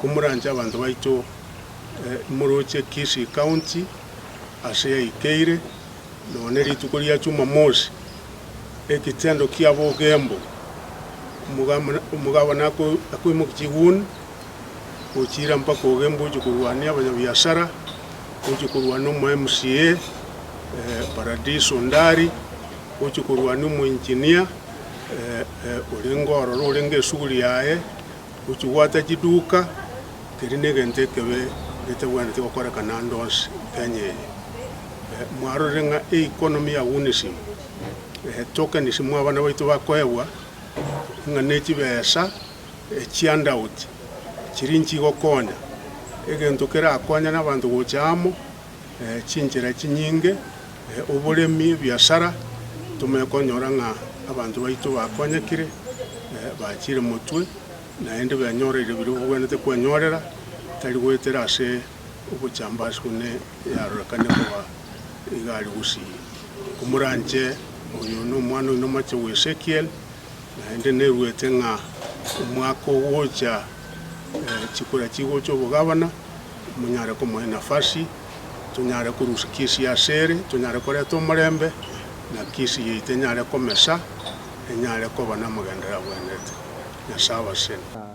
kumuranja abantu baito muroche Kisii County ase ikeire none rituko ria Jumamosi ekitendo kia bogembo umugabana akwimukichiguni uchira mpaka ogembo ujukurwania abanyabiashara ujukurwania mu MCA Paradiso Ndari ujukurwania mu engineer ulingoro ulenge shughuli yae uchuwata jiduka kirine gente kebe gitebwana tikokora kanandos Kenya mwaro renga economy ya unism toka nisimu abana baitu bakoewa nganechi besa chianda out chirinchi gokonya egento kera akonya nabantu gochamo chinjira chinyinge oburemi biashara tumekonyora nga abantu baitu bakonyekire bachire mutwe naende banyorere biri bugwanete kwenyorera tari gwetera ase ubuchambasi kune yarorekane kuba igali gusi kumuranje uyu no mwana no mache Ezekiel naende nerwete nga umwako wocha chikura chigo cyo bugabana munyare ko muhe nafasi tunyare kurusa Kisii asere tunyare kore to murembe na Kisii yite nyare komesa enyare ko bana mugendera bwenete ya sawa sen